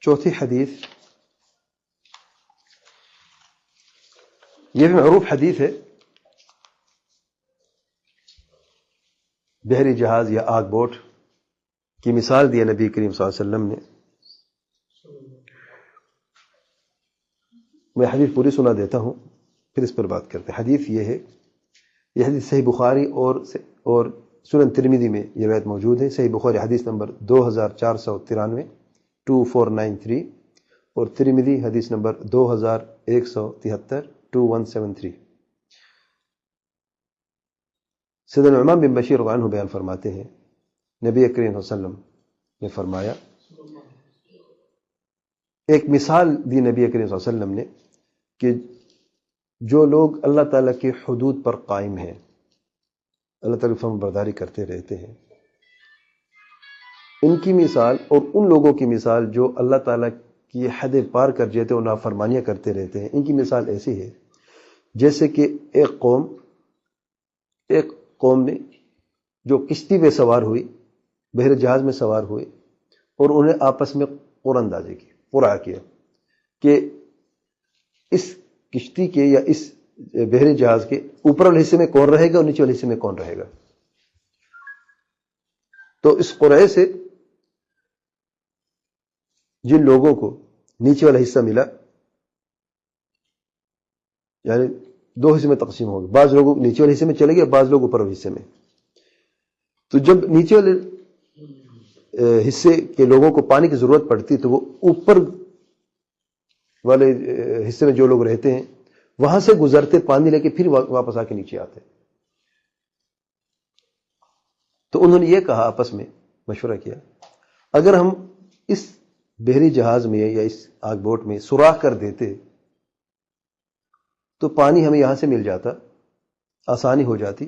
چوتھی حدیث، یہ بھی معروف حدیث ہے. بحری جہاز یا آگ بوٹ کی مثال دی نبی کریم صلی اللہ علیہ وسلم نے. میں حدیث پوری سنا دیتا ہوں پھر اس پر بات کرتے ہیں. حدیث یہ ہے، یہ حدیث صحیح بخاری اور سنن ترمذی میں یہ روایت موجود ہے. صحیح بخاری حدیث نمبر 2493 2493 اور ترمذی حدیث نمبر 2173 2173. سیدنا نعمان بن بشیر رضی اللہ عنہ بیان فرماتے ہیں، نبی کریم صلی اللہ علیہ وسلم نے فرمایا، ایک مثال دی نبی کریم صلی اللہ علیہ وسلم نے کہ جو لوگ اللہ تعالیٰ کی حدود پر قائم ہیں، اللہ تعالیٰ کی فرمان برداری کرتے رہتے ہیں، ان کی مثال اور ان لوگوں کی مثال جو اللہ تعالیٰ کی حد پار کر جاتے اور نافرمانیاں کرتے رہتے ہیں، ان کی مثال ایسی ہے جیسے کہ ایک قوم نے جو کشتی پہ سوار ہوئی، بحر جہاز میں سوار ہوئے اور انہیں آپس میں قرعہ اندازی کی، قرعہ کیا کہ اس کشتی کے یا اس بحر جہاز کے اوپر والے حصے میں کون رہے گا اور نیچے والے حصے میں کون رہے گا. تو اس قرعے سے جن لوگوں کو نیچے والا حصہ ملا، یعنی دو حصے میں تقسیم ہو گئے، بعض لوگوں نیچے والے حصے میں چلے گئے، بعض لوگ اوپر والے حصے میں. تو جب نیچے والے حصے کے لوگوں کو پانی کی ضرورت پڑتی تو وہ اوپر والے حصے میں جو لوگ رہتے ہیں وہاں سے گزرتے، پانی لے کے پھر واپس آ کے نیچے آتے. تو انہوں نے یہ کہا، آپس میں مشورہ کیا، اگر ہم اس بحری جہاز میں یا اس آگ بوٹ میں سوراخ کر دیتے تو پانی ہمیں یہاں سے مل جاتا، آسانی ہو جاتی،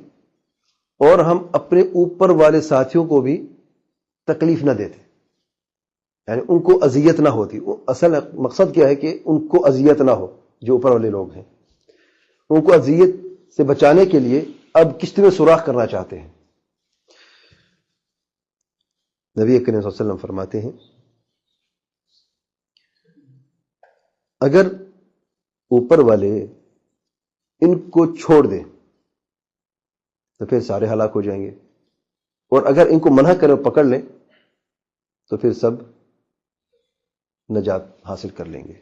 اور ہم اپنے اوپر والے ساتھیوں کو بھی تکلیف نہ دیتے، یعنی ان کو اذیت نہ ہوتی. اصل مقصد کیا ہے کہ ان کو اذیت نہ ہو، جو اوپر والے لوگ ہیں ان کو اذیت سے بچانے کے لیے اب کشتی میں سوراخ کرنا چاہتے ہیں. نبی کریم صلی اللہ علیہ وسلم فرماتے ہیں، اگر اوپر والے ان کو چھوڑ دیں تو پھر سارے ہلاک ہو جائیں گے، اور اگر ان کو منع کریں اور پکڑ لیں تو پھر سب نجات حاصل کر لیں گے.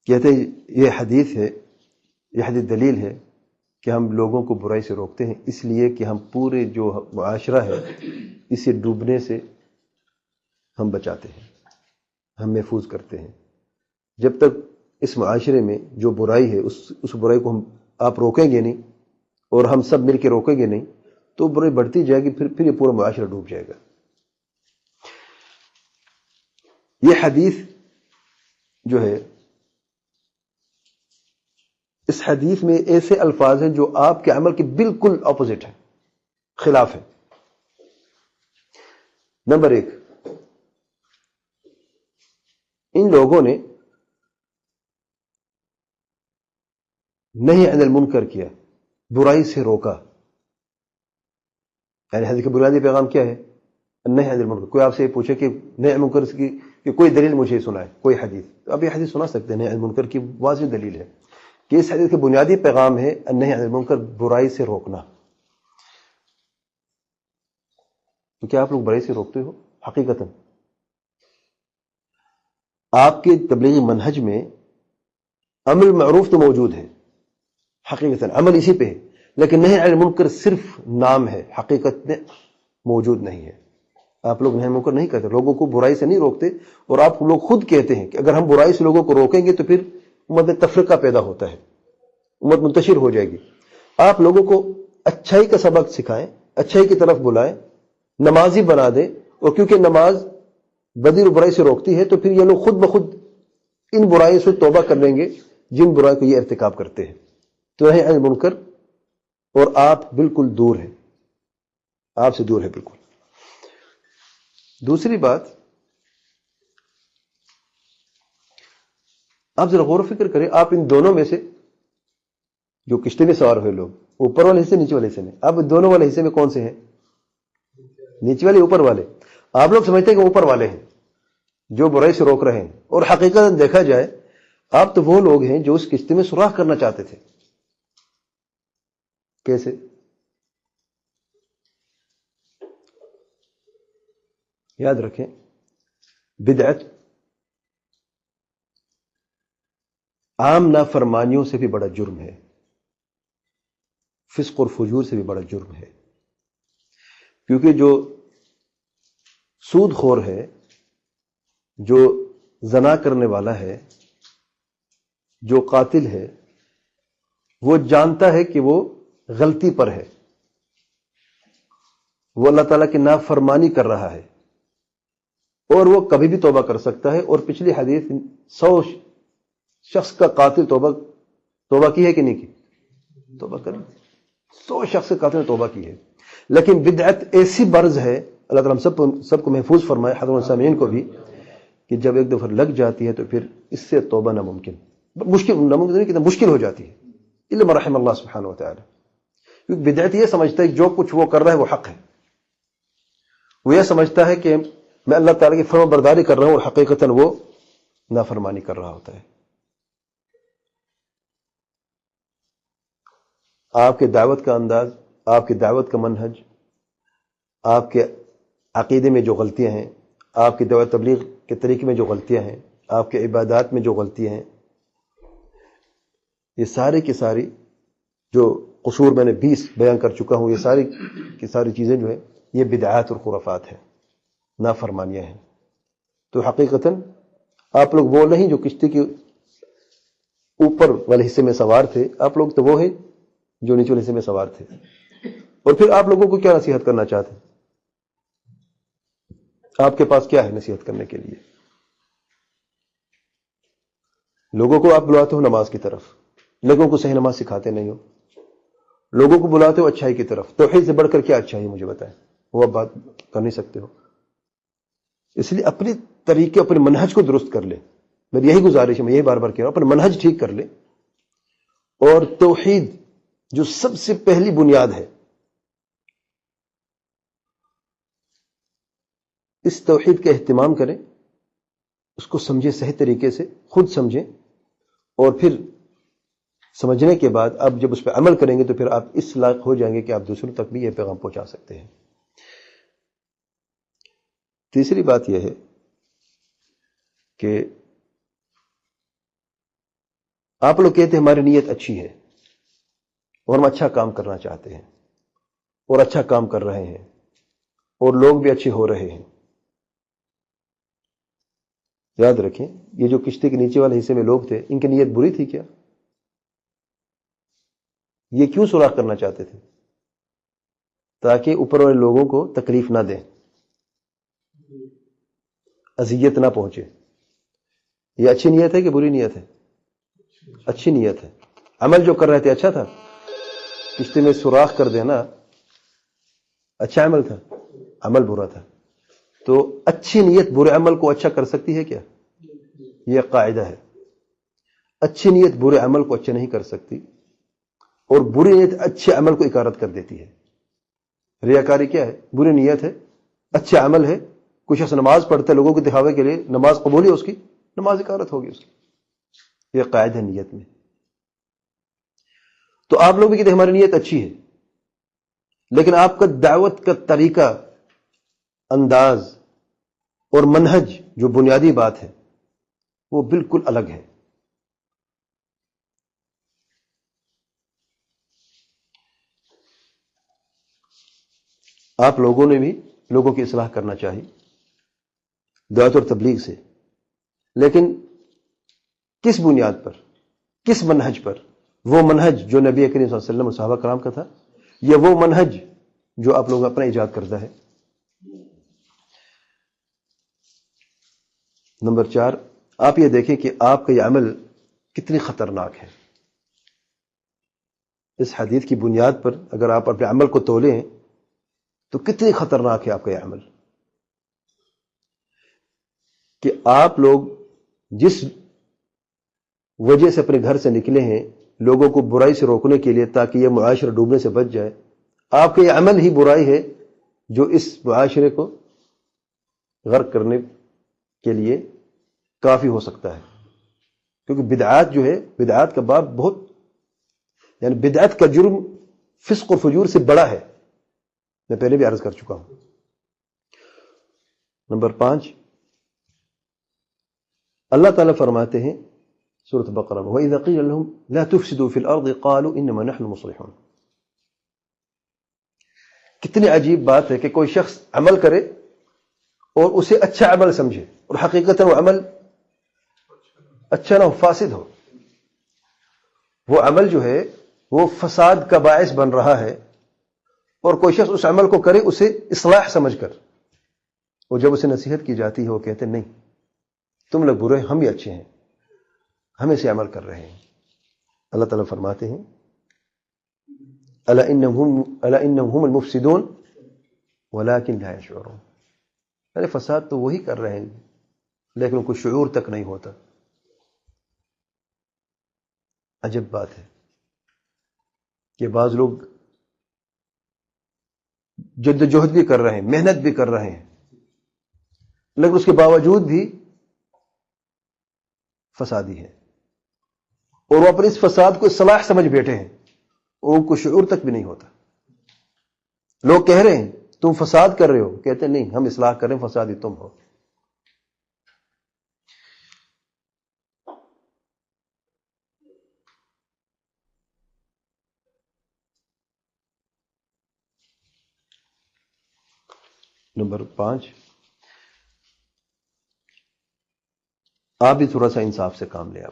کہتے ہیں یہ حدیث ہے، یہ حدیث دلیل ہے کہ ہم لوگوں کو برائی سے روکتے ہیں، اس لیے کہ ہم پورے جو معاشرہ ہے اسے ڈوبنے سے ہم بچاتے ہیں، ہم محفوظ کرتے ہیں. جب تک اس معاشرے میں جو برائی ہے اس برائی کو آپ روکیں گے نہیں اور ہم سب مل کے روکیں گے نہیں تو برائی بڑھتی جائے گی، پھر یہ پورا معاشرہ ڈوب جائے گا. یہ حدیث جو ہے، اس حدیث میں ایسے الفاظ ہیں جو آپ کے عمل کے بالکل اپوزٹ ہیں، خلاف ہیں. نمبر 1، ان لوگوں نے نہیں عن المنکر کیا، برائی سے روکا. یعنی حدیث کا بنیادی پیغام کیا ہے؟ نہیں عن المنکر. کوئی آپ سے پوچھے کہ نہیں عن المنکر کی کوئی دلیل مجھے سنائے، کوئی حدیث، تو اب یہ حدیث سنا سکتے ہیں. نہیں عن المنکر کی واضح دلیل ہے کہ اس حدیث کا بنیادی پیغام ہے نہیں عن المنکر، برائی سے روکنا. تو کیا آپ لوگ برائی سے روکتے ہو؟ حقیقتاً آپ کے تبلیغی منہج میں امر معروف تو موجود ہے، حقیقتاً عمل اسی پہ ہے، لیکن نہیں عن المنکر صرف نام ہے، حقیقت میں موجود نہیں ہے. آپ لوگ نہیں عن المنکر نہیں کرتے، لوگوں کو برائی سے نہیں روکتے، اور آپ لوگ خود کہتے ہیں کہ اگر ہم برائی سے لوگوں کو روکیں گے تو پھر امت میں تفرقہ پیدا ہوتا ہے، امت منتشر ہو جائے گی. آپ لوگوں کو اچھائی کا سبق سکھائیں، اچھائی کی طرف بلائیں، نمازی بنا دیں، اور کیونکہ نماز بدی اور برائی سے روکتی ہے تو پھر یہ لوگ خود بخود ان برائیوں سے توبہ کر لیں گے جن برائی کو یہ ارتکاب کرتے ہیں. تو نہیں عن المنکر، اور آپ بالکل دور ہیں، آپ سے دور ہے بالکل. دوسری بات، آپ ذرا غور و فکر کریں، آپ ان دونوں میں سے جو کشتی میں سوار ہوئے لوگ اوپر والے حصے نیچے والے حصے میں. اب دونوں والے حصے میں کون سے ہیں؟ نیچے والے اوپر والے. آپ لوگ سمجھتے ہیں کہ اوپر والے ہیں جو برائی سے روک رہے ہیں، اور حقیقت دیکھا جائے آپ تو وہ لوگ ہیں جو اس کشتی میں سوراخ کرنا چاہتے تھے. کیسے؟ یاد رکھیں، بدعت عام نافرمانیوں سے بھی بڑا جرم ہے، فسق اور فجور سے بھی بڑا جرم ہے. کیونکہ جو سود خور ہے، جو زنا کرنے والا ہے، جو قاتل ہے، وہ جانتا ہے کہ وہ غلطی پر ہے، وہ اللہ تعالیٰ کی نافرمانی کر رہا ہے، اور وہ کبھی بھی توبہ کر سکتا ہے. اور پچھلی حدیث 100 شخص کا قاتل توبہ کی ہے کہ نہیں کی؟ توبہ کر 100 شخص کے قاتل نے توبہ کی ہے. لیکن بدعت ایسی برز ہے، اللہ تعالیٰ ہم سب کو محفوظ فرمائے، حضرت سامعین کو بھی، کہ جب ایک دفعہ لگ جاتی ہے تو پھر اس سے توبہ ناممکن مشکل ہو جاتی ہے، الا من رحم اللہ سبحانہ و تعالی. کیونکہ بدعت یہ سمجھتا ہے جو کچھ وہ کر رہا ہے وہ حق ہے. وہ یہ سمجھتا ہے کہ میں اللہ تعالیٰ کی فرما برداری کر رہا ہوں، اور حقیقتاً وہ نافرمانی کر رہا ہوتا ہے. آپ کے دعوت کا انداز، آپ کی دعوت کا منہج، آپ کے عقیدے میں جو غلطیاں ہیں، آپ کی دعوت تبلیغ کے طریقے میں جو غلطیاں ہیں، آپ کے عبادات میں جو غلطیاں ہیں، یہ ساری کی ساری جو قصور میں نے 20 بیان کر چکا ہوں، یہ ساری کی ساری چیزیں جو ہیں یہ بدعات اور خرافات ہیں، نافرمانیاں ہیں. تو حقیقتاً آپ لوگ وہ نہیں جو کشتی کے اوپر والے حصے میں سوار تھے، آپ لوگ تو وہ ہیں جو نیچے والے حصے میں سوار تھے. اور پھر آپ لوگوں کو کیا نصیحت کرنا چاہتے ہیں؟ آپ کے پاس کیا ہے نصیحت کرنے کے لیے؟ لوگوں کو آپ بلاتے ہو نماز کی طرف، لوگوں کو صحیح نماز سکھاتے نہیں ہو. لوگوں کو بلاتے ہو اچھائی کی طرف. توحید سے بڑھ کر کیا اچھائی مجھے بتائیں؟ وہ آپ بات کر نہیں سکتے ہو. اس لیے اپنے طریقے، اپنے منہج کو درست کر لے. میری یہی گزارش ہے، میں یہی بار بار کہہ رہا ہوں، اپنا منہج ٹھیک کر لے. اور توحید جو سب سے پہلی بنیاد ہے، اس توحید کا اہتمام کریں، اس کو سمجھیں، صحیح طریقے سے خود سمجھیں، اور پھر سمجھنے کے بعد اب جب اس پہ عمل کریں گے تو پھر آپ اس لائق ہو جائیں گے کہ آپ دوسروں تک بھی یہ پیغام پہنچا سکتے ہیں. تیسری بات یہ ہے کہ آپ لوگ کہتے ہیں ہماری نیت اچھی ہے اور ہم اچھا کام کرنا چاہتے ہیں اور اچھا کام کر رہے ہیں اور لوگ بھی اچھے ہو رہے ہیں. یاد رکھیں، یہ جو کشتی کے نیچے والے حصے میں لوگ تھے، ان کی نیت بری تھی کیا؟ یہ کیوں سوراخ کرنا چاہتے تھے؟ تاکہ اوپر والے لوگوں کو تکلیف نہ دیں، اذیت نہ پہنچے. یہ اچھی نیت ہے کہ بری نیت ہے؟ اچھی نیت ہے. عمل جو کر رہے تھے اچھا تھا، کشتی میں سوراخ کر دینا اچھا عمل تھا، عمل برا تھا. تو اچھی نیت برے عمل کو اچھا کر سکتی ہے کیا؟ یہ قاعدہ ہے. اچھی نیت برے عمل کو اچھا نہیں کر سکتی، اور بری نیت اچھے عمل کو اکارت کر دیتی ہے. ریاکاری کیا ہے؟ بری نیت ہے، اچھا عمل ہے. کچھ ایسا نماز پڑھتے لوگوں کو دکھاوے کے لیے، نماز قبول ہے اس کی، نماز اکارت ہوگی اس کی. یہ قاعدہ ہے نیت میں. تو آپ لوگ بھی کہتے ہیں ہماری نیت اچھی ہے، لیکن آپ کا دعوت کا طریقہ، انداز اور منہج جو بنیادی بات ہے وہ بالکل الگ ہے. آپ لوگوں نے بھی لوگوں کی اصلاح کرنا چاہیے دعوت اور تبلیغ سے، لیکن کس بنیاد پر، کس منہج پر؟ وہ منہج جو نبی کریم صلی اللہ علیہ وسلم اور صحابہ کرام کا تھا، یا وہ منہج جو آپ لوگ اپنا ایجاد کرتا ہے؟ نمبر 4، آپ یہ دیکھیں کہ آپ کا یہ عمل کتنی خطرناک ہے. اس حدیث کی بنیاد پر اگر آپ اپنے عمل کو تولیں تو کتنی خطرناک ہے آپ کا یہ عمل. کہ آپ لوگ جس وجہ سے اپنے گھر سے نکلے ہیں لوگوں کو برائی سے روکنے کے لیے تاکہ یہ معاشرہ ڈوبنے سے بچ جائے، آپ کا یہ عمل ہی برائی ہے جو اس معاشرے کو غرق کرنے کے لیے کافی ہو سکتا ہے. کیونکہ بدعات جو ہے، بدعات کا باب بہت، یعنی بدعت کا جرم فسق و فجور سے بڑا ہے، میں پہلے بھی عرض کر چکا ہوں. نمبر 5، اللہ تعالیٰ فرماتے ہیں سورۃ بقرہ میں وَإِذَا قِيلَ لَهُمْ لَا تُفْسِدُوا فِي الْأَرْضِ قَالُوا إِنَّمَا نَحْنُ مُصْلِحُونَ. کتنی عجیب بات ہے کہ کوئی شخص عمل کرے اور اسے اچھا عمل سمجھے اور حقیقت وہ عمل اچھا نہ ہو، فاسد ہو. وہ عمل جو ہے وہ فساد کا باعث بن رہا ہے، اور کوئی شخص اس عمل کو کرے اسے اصلاح سمجھ کر، اور جب اسے نصیحت کی جاتی ہے وہ کہتے ہیں نہیں تم لوگ برے، ہم بھی اچھے ہیں، ہم اسے عمل کر رہے ہیں. اللہ تعالیٰ فرماتے ہیں الا انهم هم المفسدون ولكن لا يشعرون. ارے فساد تو وہی کر رہے ہیں لیکن ان کو شعور تک نہیں ہوتا. عجب بات ہے کہ بعض لوگ جد و جہد بھی کر رہے ہیں، محنت بھی کر رہے ہیں، لیکن اس کے باوجود بھی فسادی ہے، اور وہ اپنے اس فساد کو اصلاح سمجھ بیٹھے ہیں اور ان کو شعور تک بھی نہیں ہوتا. لوگ کہہ رہے ہیں تم فساد کر رہے ہو، کہتے ہیں نہیں ہم اصلاح کر رہے ہیں، فسادی تم ہو. نمبر 5، آپ بھی تھوڑا سا انصاف سے کام لیں.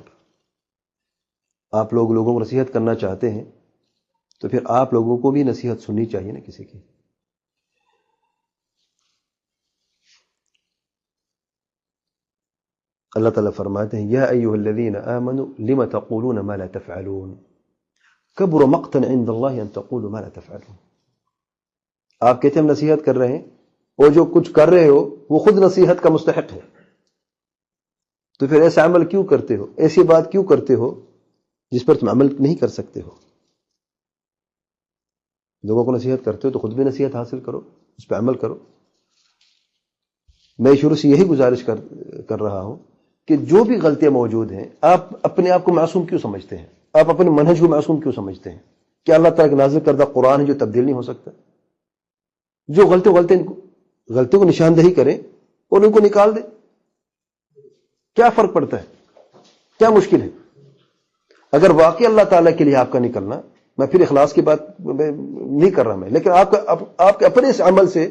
آپ لوگوں کو نصیحت کرنا چاہتے ہیں تو پھر آپ لوگوں کو بھی نصیحت سننی چاہیے نا کسی کی. اللہ تعالیٰ فرماتے ہیں یا ایھا الذین آمنوا لم تقولون ما لا تفعلون کبر مقتا عند اللہ ان تقولوا ما لا تفعلون. آپ کہتے ہیں ہم نصیحت کر رہے ہیں اور جو کچھ کر رہے ہو وہ خود نصیحت کا مستحق ہے، تو پھر ایسا عمل کیوں کرتے ہو، ایسی بات کیوں کرتے ہو جس پر تم عمل نہیں کر سکتے ہو. لوگوں کو نصیحت کرتے ہو تو خود بھی نصیحت حاصل کرو، اس پہ عمل کرو. میں شروع سے یہی گزارش کر رہا ہوں کہ جو بھی غلطیاں موجود ہیں، آپ اپنے آپ کو معصوم کیوں سمجھتے ہیں؟ آپ اپنے منہج کو معصوم کیوں سمجھتے ہیں؟ کہ اللہ تعالیٰ کے نازل کردہ قرآن ہے جو تبدیل نہیں ہو سکتا؟ جو غلطیوں کو نشاندہی کریں اور ان کو نکال دیں، کیا فرق پڑتا ہے؟ کیا مشکل ہے؟ اگر واقعی اللہ تعالیٰ کے لیے آپ کا نکلنا، میں پھر اخلاص کی بات نہیں کر رہا میں، لیکن آپ کے اپنے اس عمل سے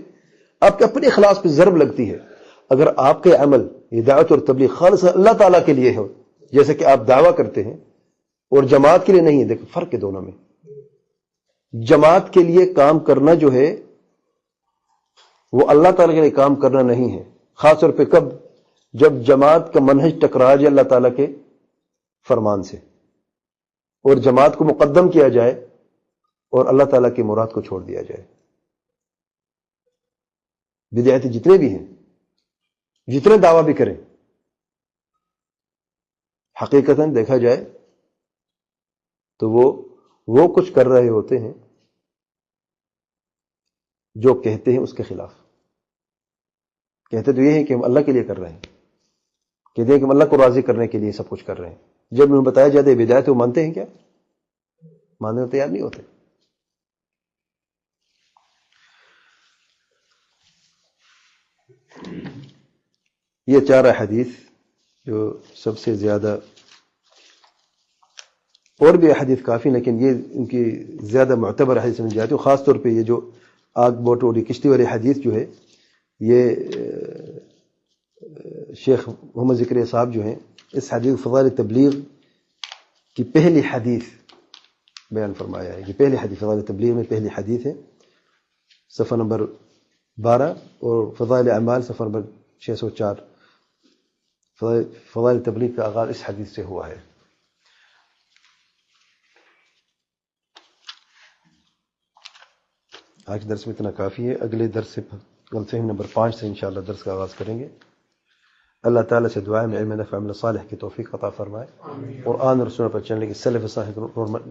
آپ کے اپنے اخلاص پہ ضرب لگتی ہے. اگر آپ کے عمل ہدایت اور تبلیغ خالص اللہ تعالیٰ کے لیے ہو، جیسے کہ آپ دعویٰ کرتے ہیں، اور جماعت کے لیے نہیں ہے، دیکھو فرق ہے دونوں میں. جماعت کے لیے کام کرنا جو ہے وہ اللہ تعالیٰ کے لیے کام کرنا نہیں ہے، خاص طور پہ کب؟ جب جماعت کا منہج ٹکرا جائے اللہ تعالیٰ کے فرمان سے، اور جماعت کو مقدم کیا جائے اور اللہ تعالیٰ کی مراد کو چھوڑ دیا جائے. بدعتی جتنے بھی ہیں، جتنے دعویٰ بھی کریں، حقیقتاً دیکھا جائے تو وہ کچھ کر رہے ہوتے ہیں جو کہتے ہیں اس کے خلاف. کہتے تو یہ ہیں کہ ہم اللہ کے لیے کر رہے ہیں، کہتے ہیں کہ ہم اللہ کو راضی کرنے کے لیے سب کچھ کر رہے ہیں. جب انہیں بتایا جاتا ہے بدعت، وہ مانتے ہیں کیا؟ ماننے کو تیار نہیں ہوتے. یہ 4 احادیث جو سب سے زیادہ، اور بھی احادیث کافی، لیکن یہ ان کی زیادہ معتبر حدیث سمجھ جاتی ہے. خاص طور پہ یہ جو آگ بوٹ والی کشتی والی حدیث جو ہے، یہ شیخ محمد زکریا صاحب جو ہیں اس حدیث فضائل تبلیغ کی پہلی حدیث بیان فرمایا ہے. یہ پہلی حدیث فضائل تبلیغ میں پہلی حدیث ہے، صفحہ نمبر 12، اور فضائل اعمال صفحہ نمبر 604. فضائل تبلیغ کا آغاز اس حدیث سے ہوا ہے. آج درس میں اتنا کافی ہے. اگلے درس سے غلط فہمی نمبر 5 سے انشاءاللہ درس کا آغاز کریں گے. اللہ تعالیٰ سے دعا میں علم نافع عمل صالح کی توفیق عطا فرمائے، قرآن اور سنت پر چلنے کی سلف صالح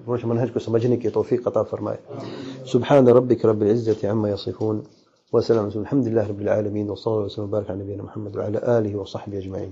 روش منہج کو سمجھنے کی توفیق عطا فرمائے. سبحان ربک رب العزة عما يصفون وسلام الحمد لله رب العالمين وصلى الله وسلم وبارك على نبينا محمد وعلى آله وصحبه أجمعين.